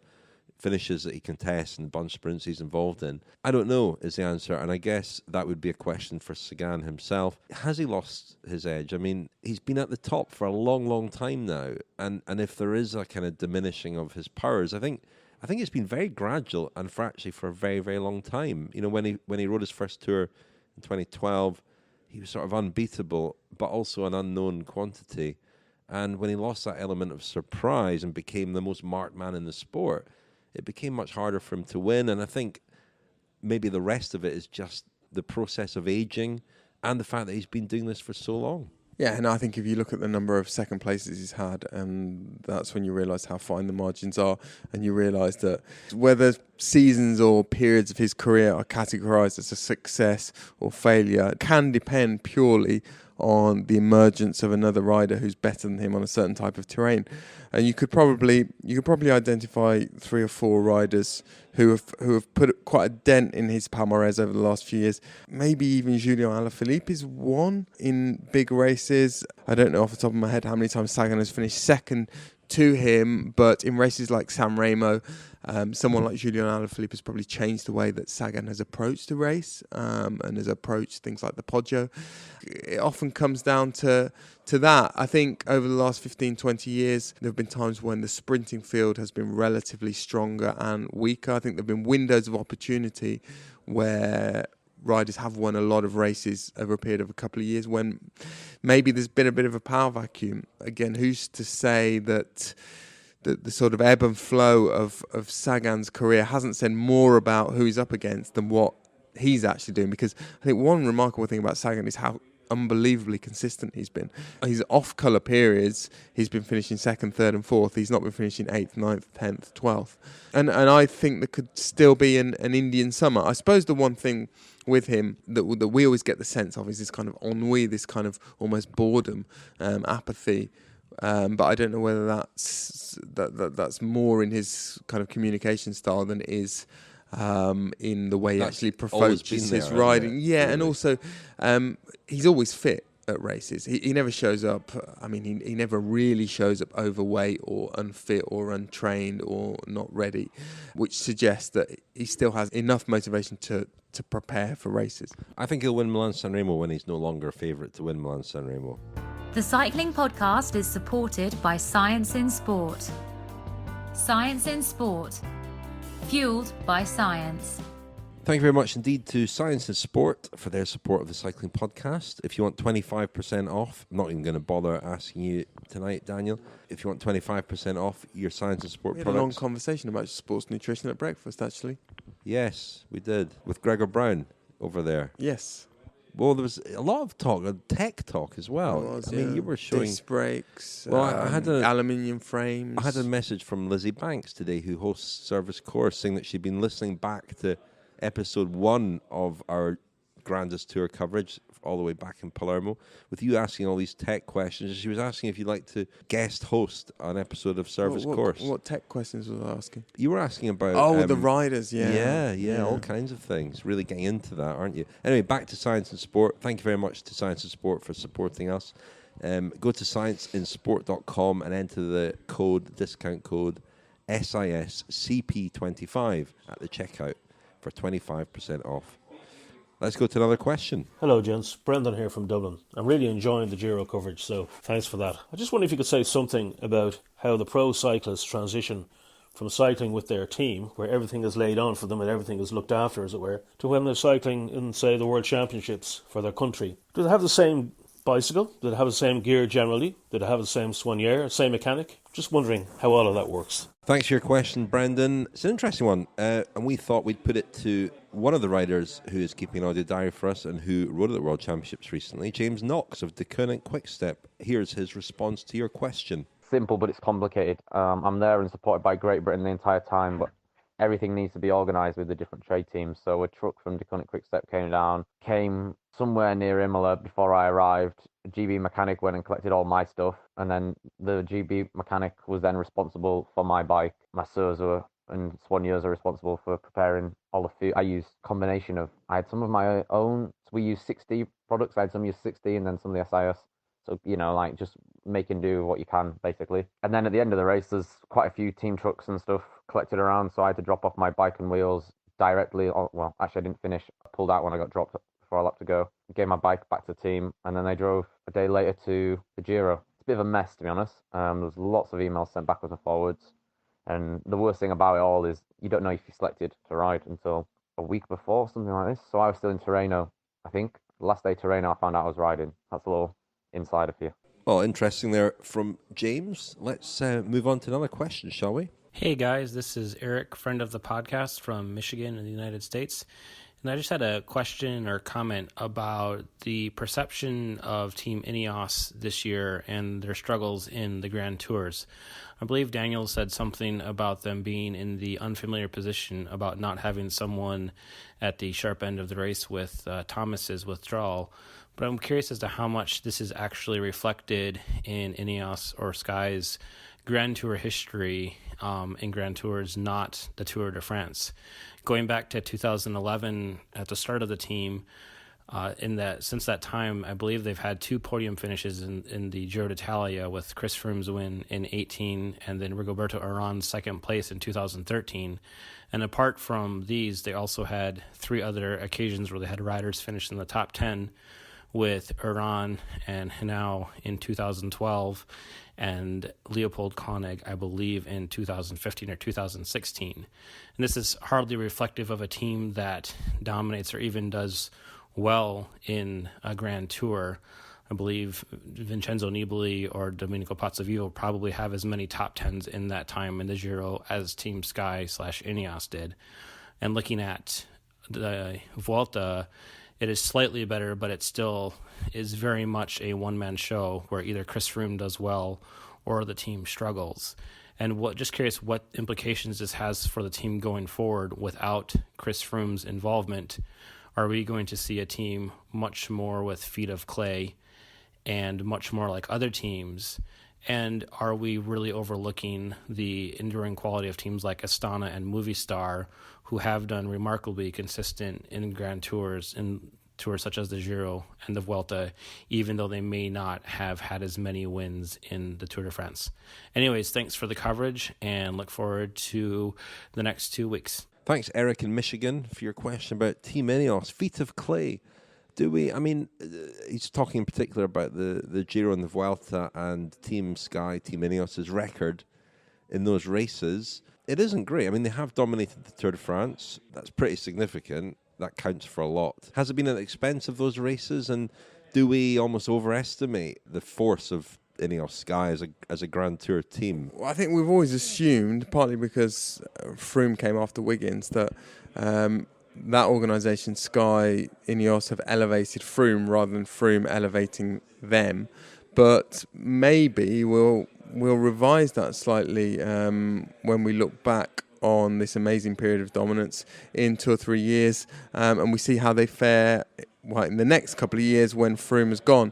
finishes that he contests and bunch sprints he's involved in. I don't know is the answer, and I guess that would be a question for Sagan himself. Has he lost his edge? I mean, he's been at the top for a long, long time now, and if there is a kind of diminishing of his powers, I think it's been very gradual and for a very, very long time. When he rode his first Tour in 2012, he was sort of unbeatable, but also an unknown quantity. And when he lost that element of surprise and became the most marked man in the sport, it became much harder for him to win. And I think maybe the rest of it is just the process of aging and the fact that he's been doing this for so long. Yeah, and I think if you look at the number of second places he's had, that's when you realise how fine the margins are, and you realise that whether seasons or periods of his career are categorised as a success or failure can depend purely on the emergence of another rider who's better than him on a certain type of terrain. And you could probably identify 3 or 4 riders who have put quite a dent in his palmarès over the last few years. Maybe even Julian Alaphilippe is one in big races. I don't know off the top of my head how many times Sagan has finished second to him, but in races like San Remo, someone like Julian Alaphilippe has probably changed the way that Sagan has approached the race and has approached things like the Poggio. It often comes down to that. I think over the last 15, 20 years, there have been times when the sprinting field has been relatively stronger and weaker. I think there have been windows of opportunity where riders have won a lot of races over a period of a couple of years when maybe there's been a bit of a power vacuum. Again, who's to say that the sort of ebb and flow of Sagan's career hasn't said more about who he's up against than what he's actually doing? Because I think one remarkable thing about Sagan is how unbelievably consistent he's been. His off-colour periods, he's been finishing 2nd, 3rd and 4th. He's not been finishing 8th, 9th, 10th, 12th. And I think there could still be an Indian summer. I suppose the one thing with him that we always get the sense of is this kind of ennui, this kind of almost boredom, apathy. But I don't know whether that's more in his kind of communication style than it is in the way he actually approaches his riding. Yeah, really. And also he's always fit at races. He never shows up. I mean, he never really shows up overweight or unfit or untrained or not ready, which suggests that he still has enough motivation to prepare for races. I think he'll win Milan-San Remo when he's no longer a favourite to win Milan-San Remo. The Cycling Podcast is supported by Science in Sport. Science in Sport. Fueled by science. Thank you very much indeed to Science and Sport for their support of the Cycling Podcast. If you want 25% off, I'm not even going to bother asking you tonight, Daniel. If you want 25% off your Science and Sport products. We had a long conversation about sports nutrition at breakfast, actually. Yes, we did. With Gregor Brown over there. Yes. Well, there was a lot of talk, tech talk as well. I mean, you were showing disc brakes. Well, I had aluminium frames. I had a message from Lizzie Banks today, who hosts Service Course, saying that she'd been listening back to episode 1 of our Grandest Tour coverage, all the way back in Palermo, with you asking all these tech questions. She was asking if you'd like to guest host an episode of Service Course. What tech questions was I asking? You were asking about... the riders, Yeah, all kinds of things. Really getting into that, aren't you? Anyway, back to Science and Sport. Thank you very much to Science and Sport for supporting us. Go to scienceinsport.com and enter the discount code SISCP25 at the checkout for 25% off. Let's go to another question. Hello, gents. Brendan here from Dublin. I'm really enjoying the Giro coverage, so thanks for that. I just wonder if you could say something about how the pro cyclists transition from cycling with their team, where everything is laid on for them and everything is looked after, as it were, to when they're cycling in, say, the World Championships for their country. Do they have the same bicycle? Do they have the same gear generally? Do they have the same soigneur, same mechanic? Just wondering how all of that works. Thanks for your question, Brendan. It's an interesting one, and we thought we'd put it to one of the riders who is keeping an audio diary for us and who rode at the World Championships recently, James Knox of Deceuninck Quickstep. Here's his response to your question. Simple, but it's complicated. I'm there and supported by Great Britain the entire time, but everything needs to be organised with the different trade teams. So a truck from Deceuninck Quickstep came somewhere near Imola before I arrived. A GB mechanic went and collected all my stuff, and then the GB mechanic was then responsible for my bike. Masseurs and soigneurs are responsible for preparing all the food. I used a combination of, I had some of my own, so we used 60 products. I had some use 60 and then some of the SIS. So, like just make and do what you can, basically. And then at the end of the race, there's quite a few team trucks and stuff collected around, so I had to drop off my bike and wheels directly. Well, actually, I didn't finish. I pulled out when I got dropped before I left to go. Gave my bike back to the team, and then they drove a day later to the Giro. It's a bit of a mess, to be honest. There's lots of emails sent backwards and forwards. And the worst thing about it all is you don't know if you're selected to ride until a week before, something like this. So I was still in Tirreno, I think. Last day Tirreno, I found out I was riding. That's a little insider for you. Well, interesting there from James. Let's move on to another question, shall we? Hey guys, this is Eric, friend of the podcast from Michigan in the United States. And I just had a question or comment about the perception of Team Ineos this year and their struggles in the Grand Tours. I believe Daniel said something about them being in the unfamiliar position about not having someone at the sharp end of the race with Thomas's withdrawal. But I'm curious as to how much this is actually reflected in Ineos or Sky's Grand Tour history in Grand Tours, not the Tour de France. Going back to 2011, at the start of the team, since that time, I believe they've had 2 podium finishes in the Giro d'Italia, with Chris Froome's win in 2018 and then Rigoberto Urán's second place in 2013. And apart from these, they also had 3 other occasions where they had riders finish in the top 10, with Urán and Henao in 2012 and Leopold Koenig, I believe, in 2015 or 2016. And this is hardly reflective of a team that dominates or even does well in a Grand Tour. I believe Vincenzo Nibali or Domenico Pozzovivo probably have as many top 10s in that time in the Giro as Team Sky/Ineos did. And looking at the Vuelta, it is slightly better, but it still is very much a one-man show where either Chris Froome does well or the team struggles. And just curious what implications this has for the team going forward without Chris Froome's involvement. Are we going to see a team much more with feet of clay and much more like other teams? And are we really overlooking the enduring quality of teams like Astana and Movistar, who have done remarkably consistent in Grand Tours, in tours such as the Giro and the Vuelta, even though they may not have had as many wins in the Tour de France? Anyways, thanks for the coverage and look forward to the next 2 weeks. Thanks, Eric in Michigan, for your question about Team Ineos, feet of clay. He's talking in particular about the Giro and the Vuelta and Team Sky, Team Ineos' record in those races. It isn't great. I mean, they have dominated the Tour de France. That's pretty significant. That counts for a lot. Has it been at the expense of those races? And do we almost overestimate the force of Ineos Sky as a Grand Tour team? Well, I think we've always assumed, partly because Froome came after Wiggins, that that organisation, Sky, Ineos, have elevated Froome rather than Froome elevating them. But maybe we'll revise that slightly when we look back on this amazing period of dominance in 2 or 3 years, and we see how they fare in the next couple of years when Froome has gone.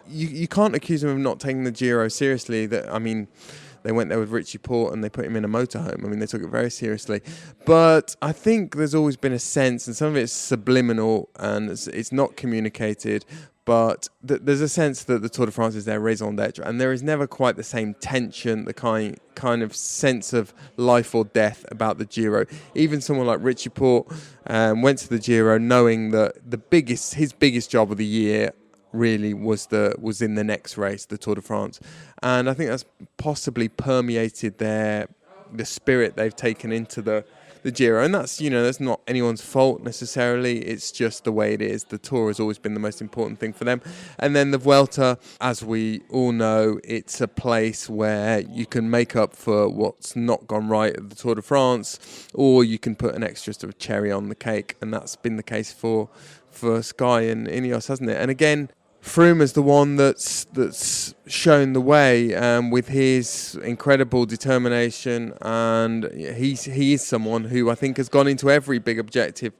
You can't accuse them of not taking the Giro seriously. They went there with Richie Porte and they put him in a motorhome. They took it very seriously. But I think there's always been a sense, and some of it's subliminal and it's not communicated, but there's a sense that the Tour de France is their raison d'etre, and there is never quite the same tension, the kind of sense of life or death about the Giro. Even someone like Richie Porte went to the Giro knowing that his biggest job of the year really was in the next race, the Tour de France, and I think that's possibly permeated the spirit they've taken into the Giro, and that's not anyone's fault necessarily. It's just the way it is. The Tour has always been the most important thing for them, and then the Vuelta, as we all know, it's a place where you can make up for what's not gone right at the Tour de France, or you can put an extra sort of cherry on the cake, and that's been the case for Sky and Ineos, hasn't it? And again, Froome is the one that's shown the way with his incredible determination, and he is someone who I think has gone into every big objective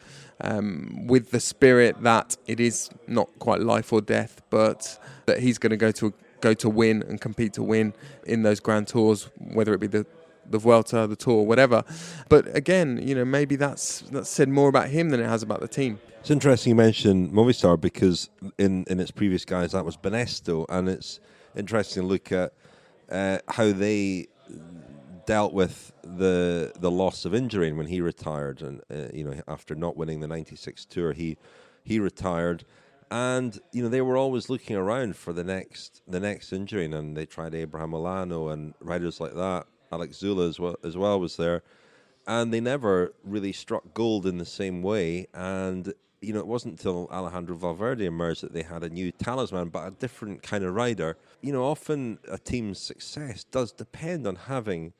with the spirit that it is not quite life or death, but that he's going to go to win and compete to win in those Grand Tours, whether it be the Vuelta, the Tour, whatever. But again, maybe that's said more about him than it has about the team. It's interesting you mentioned Movistar, because in its previous guys that was Banesto, and it's interesting to look at how they dealt with the loss of injury when he retired, and after not winning the '96 Tour, he retired, and they were always looking around for the next injury, and they tried Abraham Milano and riders like that. Alex Zula as well was there, and they never really struck gold in the same way. And it wasn't until Alejandro Valverde emerged that they had a new talisman, but a different kind of rider. Often a team's success does depend on having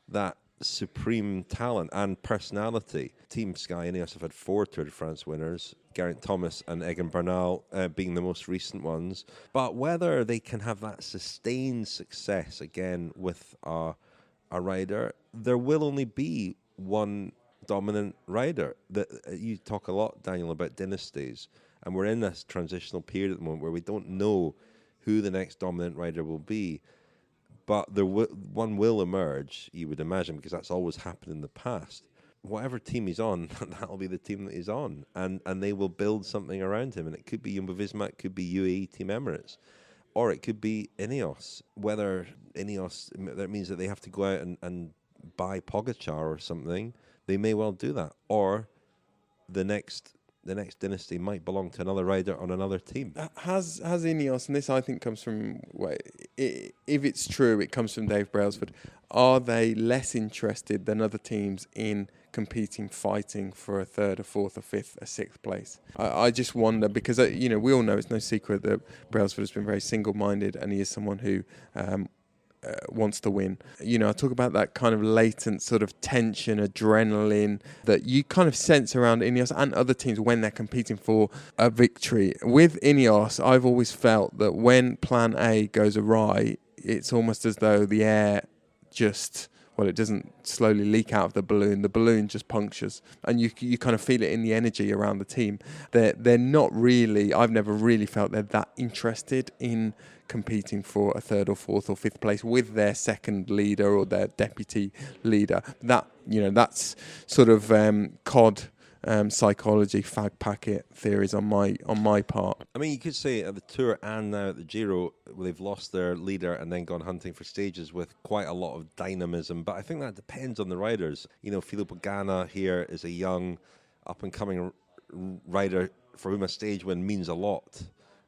that supreme talent and personality. Team Sky Ineos have had 4 Tour de France winners, Geraint Thomas and Egan Bernal being the most recent ones. But whether they can have that sustained success again with a rider, there will only be one dominant rider. You talk a lot, Daniel, about dynasties, and we're in this transitional period at the moment where we don't know who the next dominant rider will be, but one will emerge, you would imagine, because that's always happened in the past. Whatever team he's on, that'll be the team that he's on, and they will build something around him, and it could be Jumbo-Visma, it could be UAE Team Emirates, or it could be Ineos. Whether Ineos, that means that they have to go out and buy Pogacar or something, they may well do that. Or the next dynasty might belong to another rider on another team. Has Ineos, and this I think comes from, if it's true, it comes from Dave Brailsford, are they less interested than other teams in competing, fighting for a 3rd, a 4th, a 5th, a 6th place? I just wonder, because we all know it's no secret that Brailsford has been very single-minded, and he is someone who wants to win. I talk about that kind of latent sort of tension, adrenaline that you kind of sense around Ineos and other teams when they're competing for a victory. With Ineos, I've always felt that when plan A goes awry, it's almost as though the air just, it doesn't slowly leak out of the balloon just punctures, and you kind of feel it in the energy around the team. They're not really, I've never really felt they're that interested in competing for a 3rd or 4th or 5th place with their second leader or their deputy leader. That's sort of COD psychology, fag packet theories on my part. I mean, you could say at the Tour and now at the Giro, they've lost their leader and then gone hunting for stages with quite a lot of dynamism. But I think that depends on the riders. Filippo Ganna here is a young, up-and-coming rider for whom a stage win means a lot.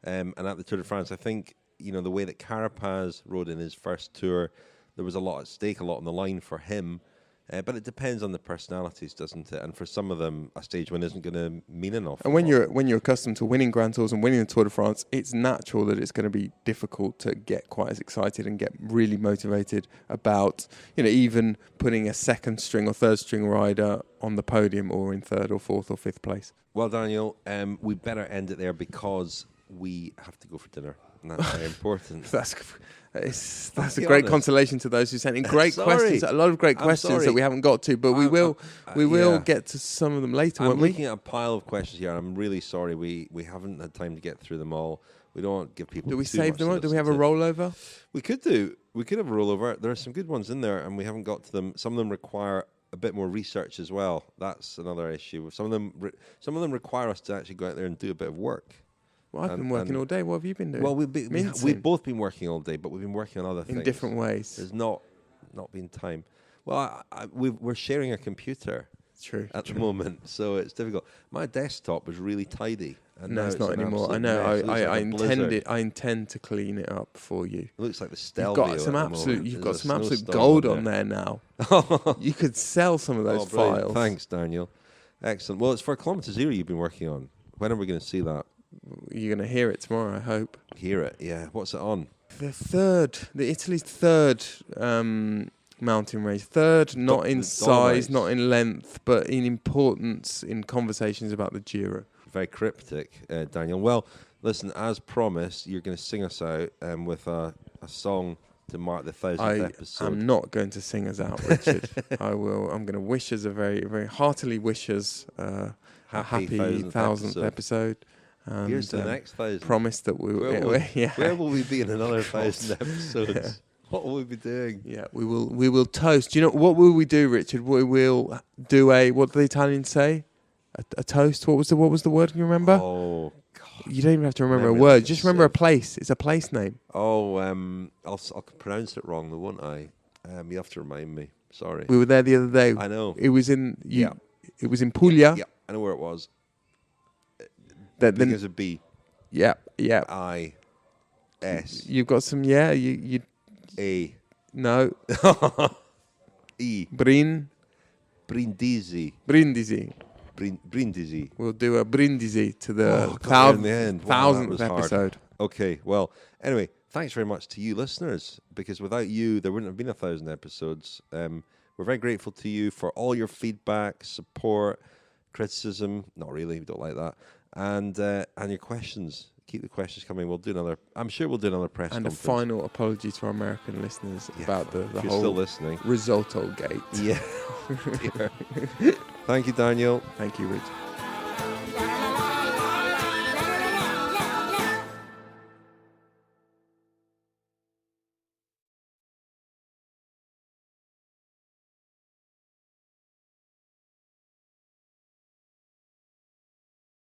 And at the Tour de France, I think, the way that Carapaz rode in his first Tour, there was a lot at stake, a lot on the line for him. But it depends on the personalities, doesn't it? And for some of them, a stage win isn't going to mean enough. And when you're accustomed to winning Grand Tours and winning the Tour de France, it's natural that it's going to be difficult to get quite as excited and get really motivated about, even putting a second string or third string rider on the podium or in third or fourth or fifth place. Well, Daniel, we better end it there because we have to go for dinner. And that's very important. That's a great consolation to those who sent in great questions. A lot of great questions that we haven't got to, but we will get to some of them later, won't we? I'm looking at a pile of questions here. I'm really sorry we haven't had time to get through them all. We don't give people. Do we save them up? Do we have a rollover? We could do. We could have a rollover. There are some good ones in there, and we haven't got to them. Some of them require a bit more research as well. That's another issue. Some of them require us to actually go out there and do a bit of work. Well, I've been working all day. What have you been doing? Well, we've both been working all day, but we've been working on other things in different ways. There's not been time. Well, we're sharing a computer. True. At the moment, so it's difficult. My desktop was really tidy. And no, it's not anymore. I know. I intend to clean it up for you. It looks like the Stelvio. You've got some absolute gold on there now. You could sell some of those files. Thanks, Daniel. Excellent. Well, it's for Kilometre Zero you've been working on. When are we going to see that? You're going to hear it tomorrow, I hope. Hear it, yeah. What's it on? Italy's third mountain race. Third, not in size, not in length, but in importance in conversations about the Giro. Very cryptic, Daniel. Well, listen, as promised, you're going to sing us out with a song to mark the 1,000th episode. I'm not going to sing us out, Richard. I'm going to wish us a very, very heartily wish us a happy 1,000th episode. And here's the next 1,000. Promise that where will we be in another 1,000 episodes? Yeah. What will we be doing? Yeah, we will toast. Do you know what will we do, Richard? We will do what do the Italians say? A toast. What was the word? Can you remember? Oh, God. You don't even have to remember a word. Just remember a place. It's a place name. Oh, I'll pronounce it wrong, though, won't I? You have to remind me. Sorry. We were there the other day. I know. It was in. It was in Puglia. Yeah, I know where it was. Because of B. Yeah. I. S. You've got some. Yeah. You. A. No. E. Brindisi. Brindisi. We'll do a brindisi to the 1,000th episode. Okay, well, anyway, thanks very much to you listeners, because without you, there wouldn't have been 1,000 episodes. We're very grateful to you for all your feedback, support, criticism. Not really, we don't like that. And your questions. Keep the questions coming. I'm sure we'll do another press conference. And a final apology to our American listeners about the whole still listening. Risotto gate. Yeah. Thank you, Daniel. Thank you, Rich.